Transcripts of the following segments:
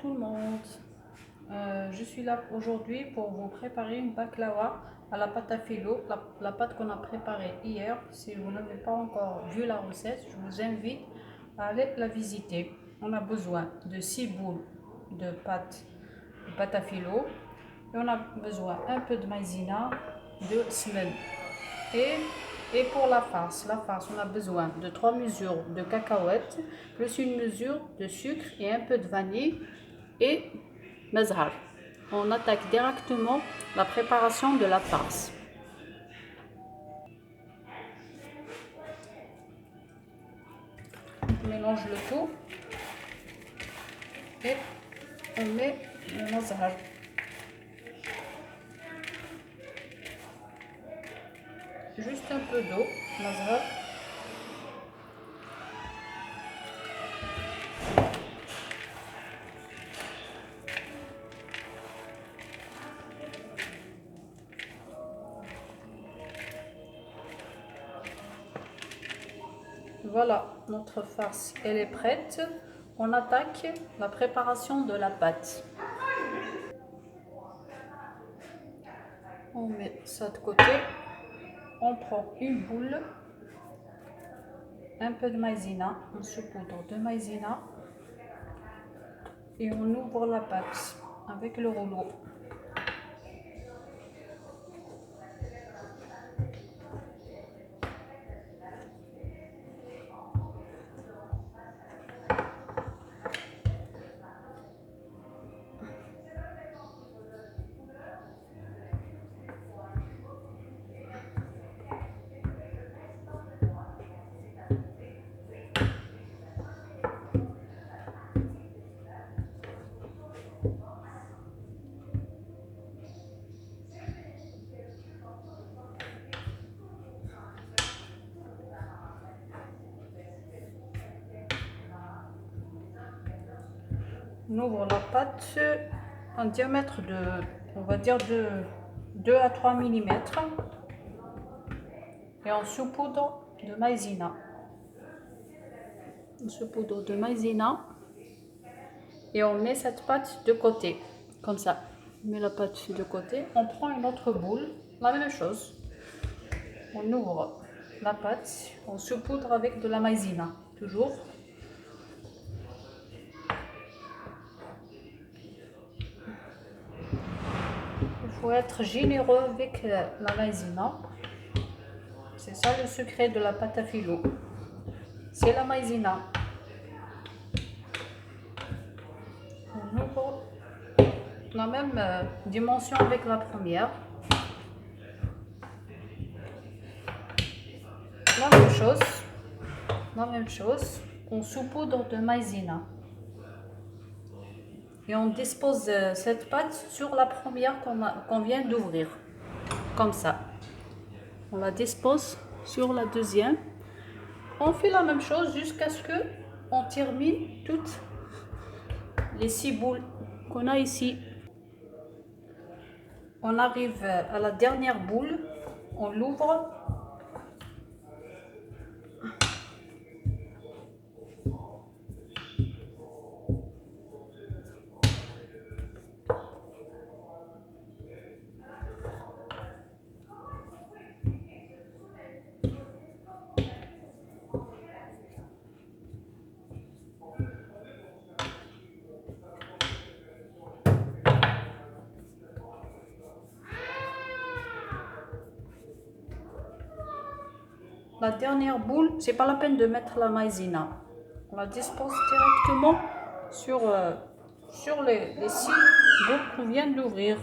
tout le monde. Je suis là aujourd'hui pour vous préparer une baklava à la pâte à filo, la pâte qu'on a préparée hier. Si vous n'avez pas encore vu la recette, je vous invite à aller la visiter. On a besoin de 6 boules de pâte à filo et on a besoin un peu de maïzena, de semaine. Et pour la farce, on a besoin de 3 mesures de cacahuètes, plus une mesure de sucre et un peu de vanille et mazhar. On attaque directement la préparation de la farce. On mélange le tout et on met le mazhar. Juste un peu d'eau, mazhar. Voilà, notre farce, elle est prête. On attaque la préparation de la pâte. On met ça de côté. On prend une boule, un peu de maïzena, on saupoudre de maïzena et on ouvre la pâte avec le rouleau. On ouvre la pâte en diamètre de, on va dire, de 2 à 3 mm et on saupoudre de maïzena. On saupoudre de maïzena et on met cette pâte de côté, comme ça. On met la pâte de côté, on prend une autre boule, la même chose. On ouvre la pâte, on saupoudre avec de la maïzena, toujours. Il faut être généreux avec la maïzena. C'est ça le secret de la pâte à filo. C'est la maïzena. On ouvre la même dimension avec la première. La même chose. On saupoudre de maïzena. Et on dispose cette pâte sur la première qu'on vient d'ouvrir. Comme ça. On la dispose sur la deuxième. On fait la même chose jusqu'à ce que on termine toutes les 6 boules qu'on a ici. On arrive à la dernière boule. On l'ouvre. La dernière boule, c'est pas la peine de mettre la maïzena. On la dispose directement sur les 6 boules qu'on vient d'ouvrir.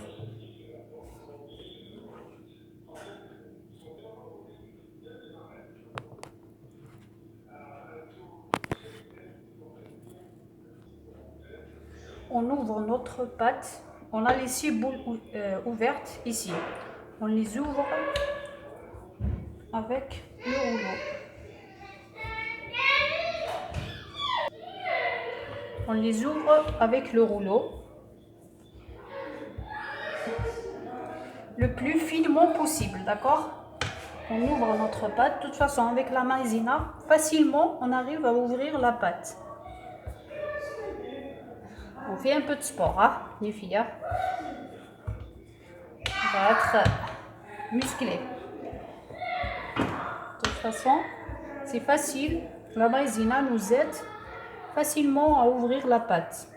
On ouvre notre pâte. On a les 6 boules ouvertes ici. On les ouvre avec le rouleau. On les ouvre avec le rouleau le plus finement possible, d'accord? On ouvre notre pâte. De toute façon, avec la maïzena, facilement, on arrive à ouvrir la pâte. On fait un peu de sport, hein, les filles. Hein. On va être musclé. De toute façon, c'est facile. La maïzena nous aide facilement à ouvrir la pâte.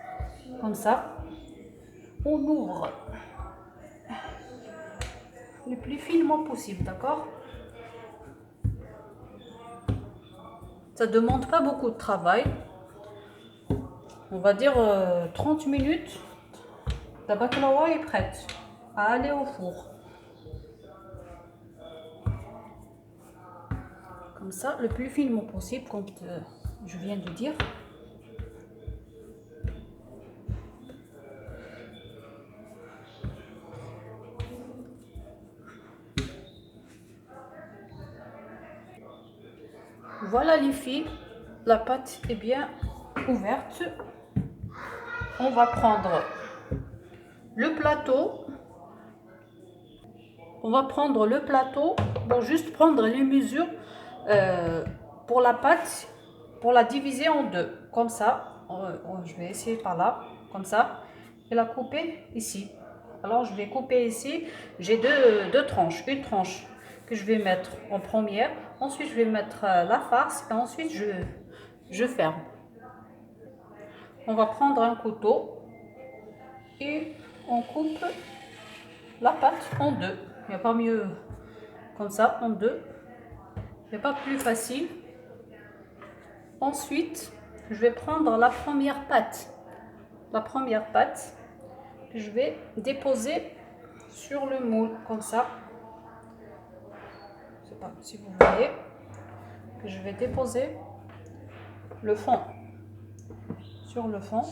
Comme ça, on ouvre le plus finement possible, d'accord? Ça ne demande pas beaucoup de travail. On va dire 30 minutes. La baklawa est prête à aller au four. Comme ça, le plus finement possible, comme je viens de dire. Voilà les filles, la pâte est bien ouverte. On va prendre le plateau. On va prendre le plateau pour juste prendre les mesures pour la pâte, pour la diviser en deux. Comme ça, je vais essayer par là, comme ça, et la couper ici. Alors je vais couper ici, j'ai deux tranches, une tranche que je vais mettre en première, ensuite je vais mettre la farce et ensuite je ferme. On va prendre un couteau et on coupe la pâte en deux. Il n'y a pas mieux comme ça, en deux. Il n'y a pas plus facile. Ensuite, je vais prendre la première pâte. La première pâte que je vais déposer sur le moule, comme ça. Je ne sais pas si vous voyez. Que je vais déposer le fond sur le fond.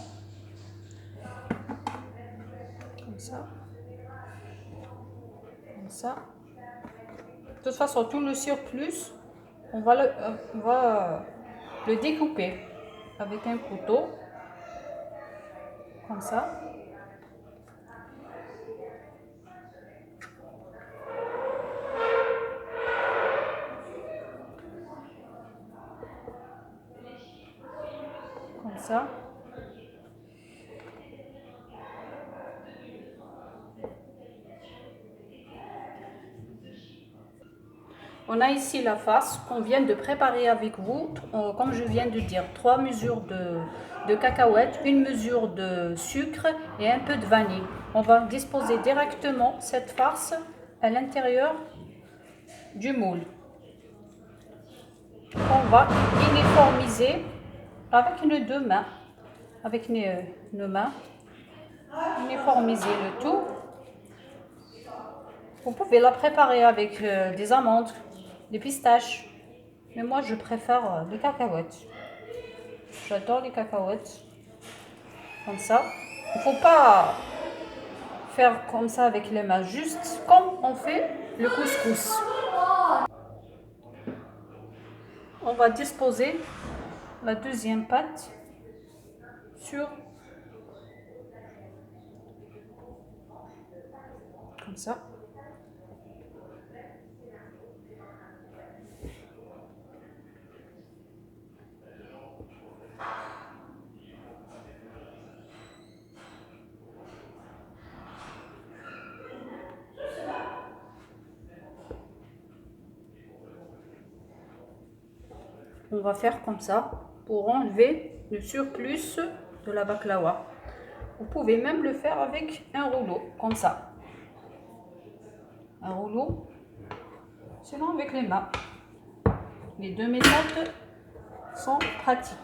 Comme ça. Comme ça. De toute façon, tout le surplus, on va le découper avec un couteau. Comme ça. Comme ça. On a ici la farce qu'on vient de préparer avec vous, comme je viens de dire, 3 mesures de cacahuètes, 1 mesure de sucre et un peu de vanille. On va disposer directement cette farce à l'intérieur du moule. On va uniformiser avec nos deux mains, uniformiser le tout. Vous pouvez la préparer avec des amandes, des pistaches, mais moi je préfère les cacahuètes. J'adore les cacahuètes. Comme ça. Il ne faut pas faire comme ça avec les mains, juste comme on fait le couscous. On va disposer la deuxième pâte sur comme ça. On va faire comme ça pour enlever le surplus de la baklawa. Vous pouvez même le faire avec un rouleau, comme ça. Un rouleau, sinon avec les mains. Les deux méthodes sont pratiques.